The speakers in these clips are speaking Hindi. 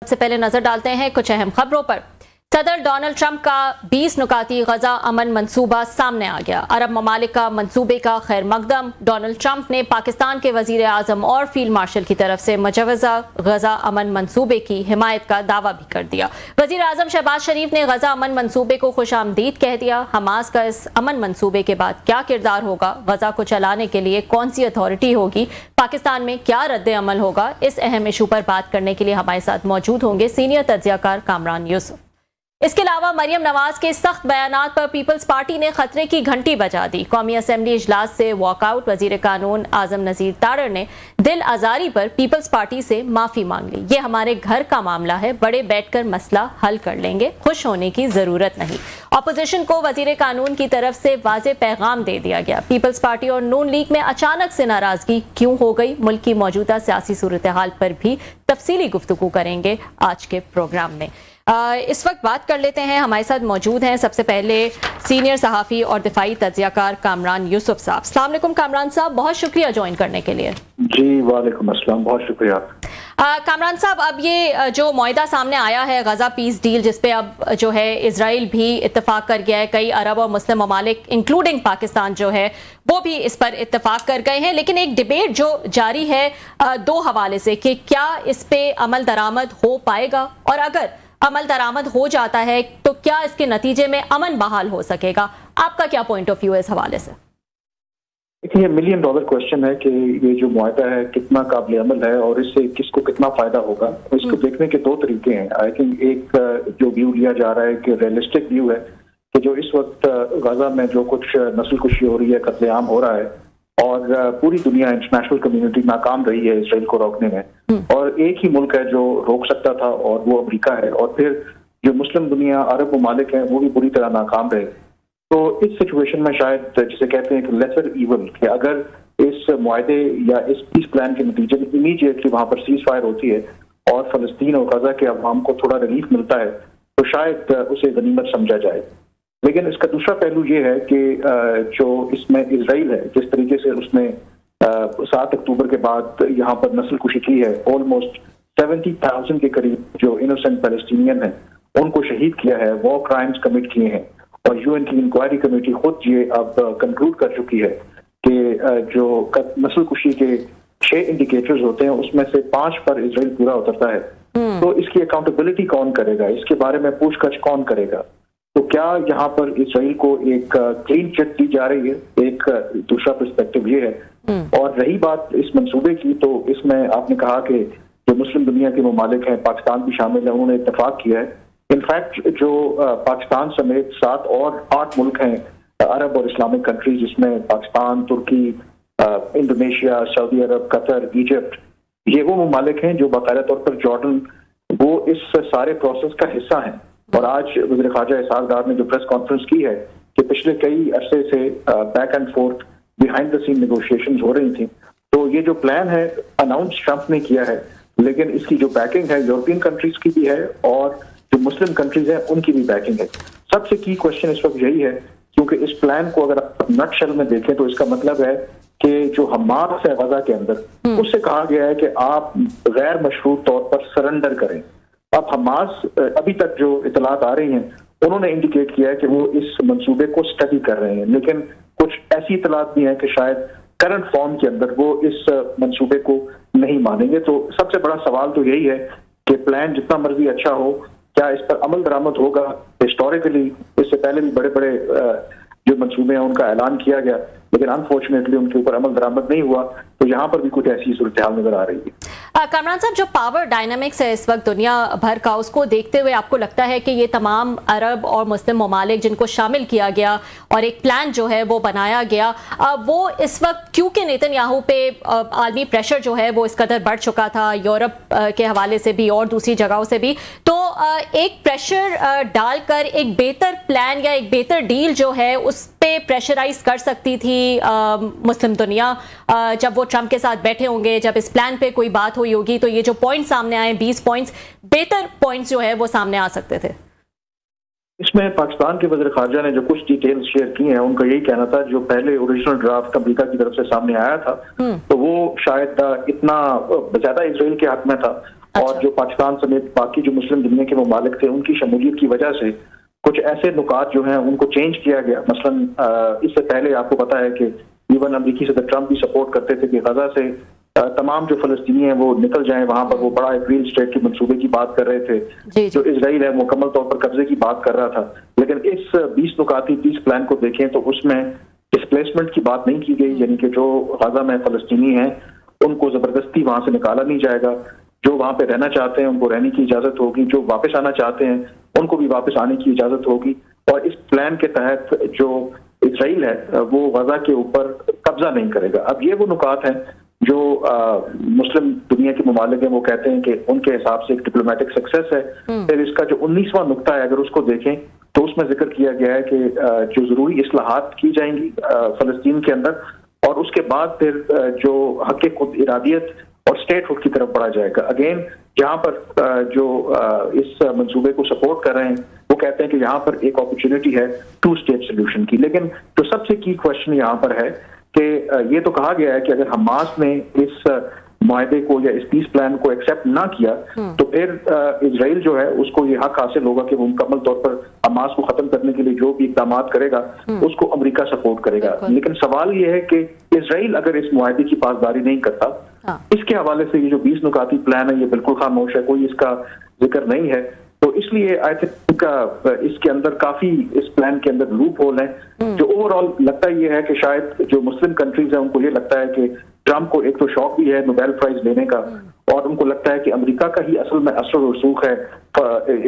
सबसे पहले नजर डालते हैं कुछ अहम खबरों पर। सदर डोनाल्ड ट्रंप का 20 नुकाती गजा अमन मंसूबा सामने आ गया। अरब ममालिक का मंसूबे का खैर मकदम। डोनाल्ड ट्रंप ने पाकिस्तान के वजीर आजम और फील्ड मार्शल की तरफ से मुजवजा गजा अमन मंसूबे की हिमायत का दावा भी कर दिया। वजीर आजम शहबाज शरीफ ने गजा अमन मंसूबे को खुशामदीद कह दिया। हमास का इस अमन मंसूबे के बाद क्या किरदार होगा, गजा को चलाने के लिए कौन सी अथॉरिटी होगी, पाकिस्तान में क्या रद्द अमल होगा, इस अहम इशू पर बात करने के लिए हमारे साथ मौजूद होंगे सीनियर तज्जियाकार कामरान यूसुफ। इसके अलावा मरियम नवाज के सख्त बयानात पर पीपल्स पार्टी ने खतरे की घंटी बजा दी। कौमी असेंबली इजलास से वॉकआउट। वजीर कानून आजम नजीर तारड़ ने दिल आजारी पर पीपल्स पार्टी से माफी मांग ली। ये हमारे घर का मामला है, बड़े बैठकर मसला हल कर लेंगे, खुश होने की जरूरत नहीं। अपोजिशन को वजीर कानून की तरफ से वाज़े पैगाम दे दिया गया। पीपल्स पार्टी और नून लीग में अचानक से नाराजगी क्यों हो गई, मुल्क की मौजूदा सियासी सूरत हाल पर भी तफसीली गुफ्तगू करेंगे आज के प्रोग्राम में। इस वक्त बात कर लेते हैं, हमारे साथ मौजूद हैं सबसे पहले सीनियर सहाफ़ी और दिफाई तज्जियाकार कामरान यूसुफ साहब। अस्सलाम वालेकुम कामरान साहब, बहुत शुक्रिया ज्वाइन करने के लिए। जी वालेकुम अस्सलाम, बहुत शुक्रिया। कामरान साहब, अब ये जो मुआहदा सामने आया है गजा पीस डील, जिसपे अब जो है इजराइल भी इत्तेफाक कर गया है, कई अरब और मुस्लिम ममालिक इंक्लूडिंग पाकिस्तान जो है वो भी इस पर इत्तेफाक कर गए हैं, लेकिन एक डिबेट जो जारी है दो हवाले से कि क्या इस पे अमल दरामद हो पाएगा, और अगर अमल दरामद हो जाता है तो क्या इसके नतीजे में अमन बहाल हो सकेगा। आपका क्या पॉइंट ऑफ व्यू है इस हवाले से? देखिए, $1 मिलियन क्वेश्चन है कि ये जो मुआहदा है कितना काबिल अमल है और इससे किसको कितना फायदा होगा। इसको देखने के दो तरीके हैं। आई थिंक एक जो व्यू लिया जा रहा है कि रियलिस्टिक व्यू है कि जो इस वक्त गजा में जो कुछ नस्ल कुशी हो रही है, कत्लेआम हो रहा है और पूरी दुनिया इंटरनेशनल कम्युनिटी नाकाम रही है इसराइल को रोकने में, और एक ही मुल्क है जो रोक सकता था और वो अमेरिका है, और फिर जो मुस्लिम दुनिया अरब ममालिक हैं वो भी बुरी तरह नाकाम रहे। तो इस सिचुएशन में शायद जिसे कहते हैं कि लेसर इवल, कि अगर इस मुआहदे या इस पीस प्लान के नतीजे में इमीडिएटली वहां पर सीज फायर होती है और फलस्तीन और गजा के अवाम को थोड़ा रिलीफ मिलता है तो शायद उसे गनीमत समझा जाए। लेकिन इसका दूसरा पहलू ये है कि जो इसमें इजराइल है, जिस तरीके से उसने 7 अक्टूबर के बाद यहाँ पर नस्ल कुशी की है, ऑलमोस्ट 70,000 के करीब जो इनोसेंट पैलेस्टीनियन हैं उनको शहीद किया है, वॉर क्राइम्स कमिट किए हैं, और यूएन की इंक्वायरी कमेटी खुद ये अब कंक्लूड कर चुकी है कि जो नस्ल कुशी के 6 इंडिकेटर्स होते हैं उसमें से 5 पर इजराइल पूरा उतरता है। तो इसकी अकाउंटेबिलिटी कौन करेगा, इसके बारे में पूछताछ कौन करेगा? तो क्या यहाँ पर इजराइल को एक क्लीन चिट दी जा रही है? एक दूसरा पर्सपेक्टिव ये है। और रही बात इस मंसूबे की, तो इसमें आपने कहा कि जो मुस्लिम दुनिया के ममालिक हैं, पाकिस्तान भी शामिल है, उन्होंने इत्तेफाक किया है। इनफैक्ट जो पाकिस्तान समेत 7 और 8 मुल्क हैं अरब और इस्लामिक कंट्रीज, जिसमें पाकिस्तान, तुर्की, इंडोनेशिया, सऊदी अरब, कतर, इजिप्ट, ये वो ममालिक हैं जो बाकायदा तौर पर जॉर्डन, वो इस सारे प्रोसेस का हिस्सा हैं। और आज वज़ीर ख़ारजा इसहाक़ डार ने जो प्रेस कॉन्फ्रेंस की है कि पिछले कई अरसे से back and forth behind the scene negotiations हो रही थी, तो ये जो प्लान है अनाउंस ट्रंप ने किया है, लेकिन इसकी जो बैकिंग है यूरोपियन कंट्रीज की भी है और जो मुस्लिम कंट्रीज हैं उनकी भी बैकिंग है। सबसे की क्वेश्चन इस वक्त यही है, क्योंकि इस प्लान को अगर आप नटशेल में देखें तो इसका मतलब है कि जो हमास है गजा के अंदर, उससे कहा गया है कि आप गैर मशरूत तौर पर सरेंडर करें। अब हमास अभी तक जो इतलात आ रही हैं उन्होंने इंडिकेट किया है कि वो इस मंसूबे को स्टडी कर रहे हैं, लेकिन कुछ ऐसी इतलात भी हैं कि शायद करंट फॉर्म के अंदर वो इस मंसूबे को नहीं मानेंगे। तो सबसे बड़ा सवाल तो यही है कि प्लान जितना मर्जी अच्छा हो, क्या इस पर अमल दरामद होगा? हिस्टोरिकली इससे पहले भी बड़े बड़े जो मंसूबे हैं उनका ऐलान किया गया, लेकिन अनफॉर्चुनेटली उनके ऊपर अमल दरामद नहीं हुआ। तो यहाँ पर भी कुछ ऐसी सूरत हाल नजर आ रही है। कामरान साहब, जो पावर डायनामिक्स है इस वक्त दुनिया भर का, उसको देखते हुए आपको लगता है कि ये तमाम अरब और मुस्लिम ममालिक जिनको शामिल किया गया और एक प्लान जो है वो बनाया गया, वो इस वक्त क्योंकि नेतन्याहू पे आलमी प्रेशर जो है वो इस कदर बढ़ चुका था, यूरोप के हवाले से भी और दूसरी जगहों से भी, तो एक प्रेशर डालकर एक बेहतर प्लान या एक बेहतर डील जो है उस पे प्रेशराइज कर सकती थी मुस्लिम दुनिया जब वो ट्रंप के साथ बैठे होंगे, जब इस प्लान पे कोई बात हुई होगी, तो ये जो पॉइंट सामने आए 20 पॉइंट्स, बेहतर पॉइंट्स जो है वो सामने आ सकते थे। इसमें पाकिस्तान के वज़ीर ख़ारजा ने जो कुछ डिटेल्स शेयर की हैं, उनका यही कहना था जो पहले ओरिजिनल ड्राफ्ट अमेरिका की तरफ से सामने आया था तो वो शायद इतना ज्यादा इजराइल के हक में था, और जो पाकिस्तान समेत बाकी जो मुस्लिम दुनिया के ममालिक थे उनकी शमूलियत की वजह से कुछ ऐसे नुकात जो हैं उनको चेंज किया गया। मसलन इससे पहले आपको पता है कि इवन अमेरिकी सदर ट्रंप भी सपोर्ट करते थे कि गजा से तमाम जो फलस्तीनी हैं वो निकल जाएं, वहां पर वो बड़ा एक रियल स्टेट के मंसूबे की बात कर रहे थे। जो इजराइल है मुकम्मल तौर पर कब्जे की बात कर रहा था, लेकिन इस 20 नुकाती पीस प्लान को देखें तो उसमें डिस्प्लेसमेंट की बात नहीं की गई, यानी कि जो गजा में फलस्तीनी हैं उनको जबरदस्ती वहां से निकाला नहीं जाएगा। जो वहां पे रहना चाहते हैं उनको रहने की इजाजत होगी, जो वापस आना चाहते हैं उनको भी वापस आने की इजाजत होगी। और इस प्लान के तहत जो इजराइल है वो गजा के ऊपर कब्जा नहीं करेगा। अब ये वो नुकात हैं जो मुस्लिम दुनिया के ममालिक हैं वो कहते हैं कि उनके हिसाब से एक डिप्लोमेटिक सक्सेस है। फिर इसका जो 19वां नुक्ता है अगर उसको देखें तो उसमें जिक्र किया गया है कि जो जरूरी इस्लाहात की जाएंगी फलस्तीन के अंदर, और उसके बाद फिर जो हक खुद इरादियत और स्टेटहुड की तरफ बढ़ा जाएगा। अगेन यहाँ पर जो इस मंसूबे को सपोर्ट कर रहे हैं वो कहते हैं कि यहाँ पर एक अपॉर्चुनिटी है 2 स्टेट सोल्यूशन की। लेकिन जो सबसे की क्वेश्चन यहाँ पर है कि ये तो कहा गया है कि अगर हमास ने इस मुआहदे को या इस पीस प्लान को एक्सेप्ट ना किया तो फिर इजराइल जो है उसको ये हक हासिल होगा कि वो मुकम्मल तौर पर हमास को खत्म करने के लिए जो भी इकदाम करेगा उसको अमेरिका सपोर्ट करेगा। लेकिन सवाल ये है कि इजराइल अगर इस मुआहदे की पासदारी नहीं करता, इसके हवाले से ये जो 20 नुकाती प्लान है ये बिल्कुल खामोश है, कोई इसका जिक्र नहीं है। तो इसलिए आई थिंक इसके अंदर काफी इस प्लान के अंदर लूप होल है। जो ओवरऑल लगता ये है कि शायद जो मुस्लिम कंट्रीज है उनको ये लगता है कि ट्रंप को एक तो शौक भी है नोबेल प्राइज लेने का, और उनको लगता है कि अमेरिका का ही असल में असर और रसूख है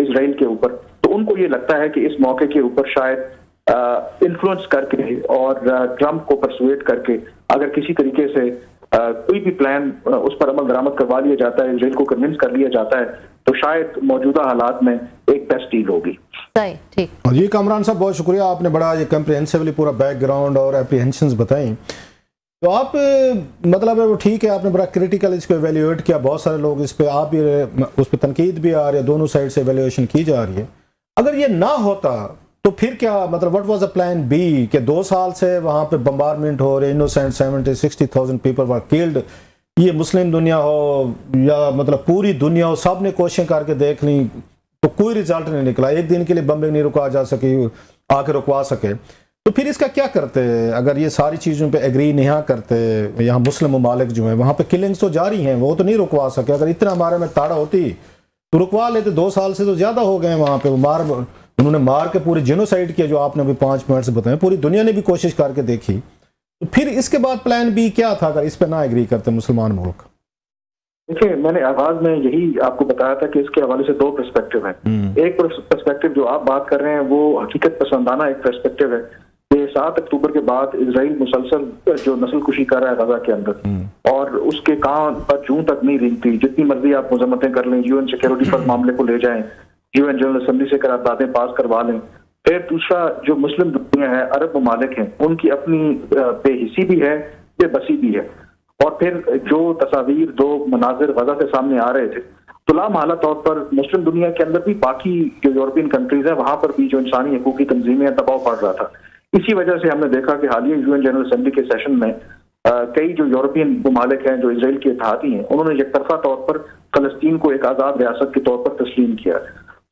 इजराइल के ऊपर। तो उनको ये लगता है कि इस मौके के ऊपर शायद इन्फ्लुएंस करके और ट्रंप को परसुएट करके अगर किसी तरीके से कोई भी प्लान उस पर अमल दरामद करवा लिया जाता है, इजराइल को कन्विंस कर लिया जाता है, तो शायद मौजूदा हालात में एक बेस्ट डील होगी। सही, ठीक। जी कामरान साहब बहुत शुक्रिया, आपने बड़ा ये कम्प्रिहेंसिवली पूरा बैकग्राउंड और एप्रीहेंशंस बताई। तो आप मतलब है वो ठीक है, आपने बड़ा क्रिटिकल इसको एवेल्यूएट किया, बहुत सारे लोग इस पे आप भी उस पर तनकीद भी आ रही है, दोनों साइड से एवेल्यूएशन की जा रही है। अगर ये ना होता तो फिर क्या मतलब what was the plan B कि 2 साल से वहां पे बम्बारमेंट हो रहे, इनोसेंट 70-60,000 पीपल वर किल्ड, ये मुस्लिम दुनिया हो या मतलब पूरी दुनिया हो, सब ने कोशिशें करके देख ली तो कोई रिजल्ट नहीं निकला, एक दिन के लिए बम्बिंग नहीं रुका जा सकी, आके रुकवा सके। तो फिर इसका क्या करते अगर ये सारी चीज़ों पे एग्री नहीं करते? यहाँ मुस्लिम ममालिक जो है वहाँ पे किलिंग्स तो जारी हैं, वो तो नहीं रुकवा सके। अगर इतना हमारे में ताड़ा होती तो रुकवा लेते, 2 साल से तो ज़्यादा हो गए वहाँ पे, उन्होंने मार के पूरे जेनोसाइड किया जो आपने अभी 5 मिनट से बताया, पूरी दुनिया ने भी कोशिश करके देखी। तो फिर इसके बाद प्लान बी क्या था अगर इस पे ना एग्री करते मुसलमान मुल्क? देखिए मैंने आवाज में यही आपको बताया था कि इसके हवाले से 2 पर्सपेक्टिव हैं। एक पर्सपेक्टिव जो आप बात कर रहे हैं वो हकीकत पसंदाना एक पर्सपेक्टिव है कि 7 अक्टूबर के बाद इजराइल मुसलसल जो नस्ल कुशी कर रहा है गजा के अंदर, और उसके कान पर जूं तक नहीं रेंगती। जितनी मर्जी आप मुजम्मतें कर लें, यूएन सिक्योरिटी पर मामले को ले जाएं, यूएन जनरल असेंबली से करारदादें पास करवा लें। फिर दूसरा जो मुस्लिम दुनिया है, अरब ममालिक हैं, उनकी अपनी बेहिसी भी है, बेबसी भी है। और फिर जो तस्वीर 2 मनाजिर गजा के सामने आ रहे थे, तो लामहला तौर पर मुस्लिम दुनिया के अंदर भी बाकी जो यूरोपियन कंट्रीज है वहां पर भी जो इंसानी हकूक की तंजीमें दबाव पड़ रहा था। इसी वजह से हमने देखा कि हालिया यूएन जनरल असेंबली के सेशन में कई जो यूरोपियन ममालिक हैं जो इजराइल के इत्तेहादी हैं, उन्होंने एकतरफा तौर पर फलस्तीन को एक आज़ाद रियासत के तौर पर तस्लीम किया।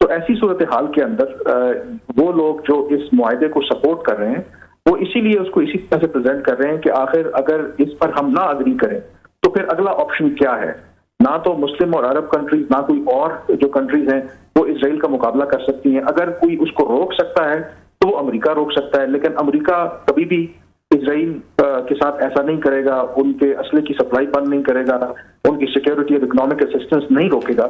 तो ऐसी सूरत हाल के अंदर वो लोग जो इस मुआहदे को सपोर्ट कर रहे हैं वो इसीलिए उसको इसी तरह से प्रेजेंट कर रहे हैं कि आखिर अगर इस पर हम ना अग्री करें तो फिर अगला ऑप्शन क्या है। ना तो मुस्लिम और अरब कंट्रीज, ना कोई और जो कंट्रीज हैं वो इजराइल का मुकाबला कर सकती हैं। अगर कोई उसको रोक सकता है तो वो अमेरिका रोक सकता है, लेकिन अमेरिका कभी भी इजराइल के साथ ऐसा नहीं करेगा, उनके असले की सप्लाई बंद नहीं करेगा, उनकी सिक्योरिटी और इकोनॉमिक असिस्टेंस नहीं रोकेगा।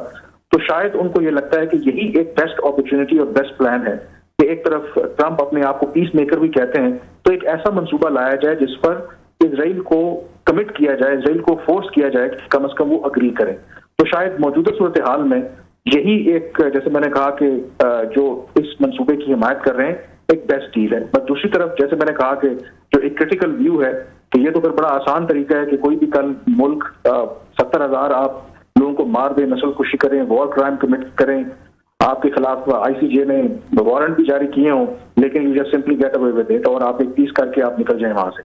तो शायद उनको ये लगता है कि यही एक बेस्ट अपॉर्चुनिटी और बेस्ट प्लान है कि एक तरफ ट्रंप अपने आप को पीस मेकर भी कहते हैं, तो एक ऐसा मंसूबा लाया जाए जिस पर इजराइल को कमिट किया जाए, इजराइल को फोर्स किया जाए कि कम से कम वो अग्री करें। तो शायद मौजूदा सूरत हाल में यही एक, जैसे मैंने कहा कि जो इस मंसूबे की हिमायत कर रहे हैं, एक बेस्ट डील है। बट दूसरी तरफ जैसे मैंने कहा कि जो एक क्रिटिकल व्यू है कि ये तो फिर बड़ा आसान तरीका है कि कोई भी कल मुल्क 70,000 आप लोगों को मार दें, नस्ल कुशी करें, वॉर क्राइम कमिट करें, आपके खिलाफ आईसीजे ने वारंट भी जारी किए हों, लेकिन you just simply get away with it और आप एक पीस करके आप निकल जाएं वहां से।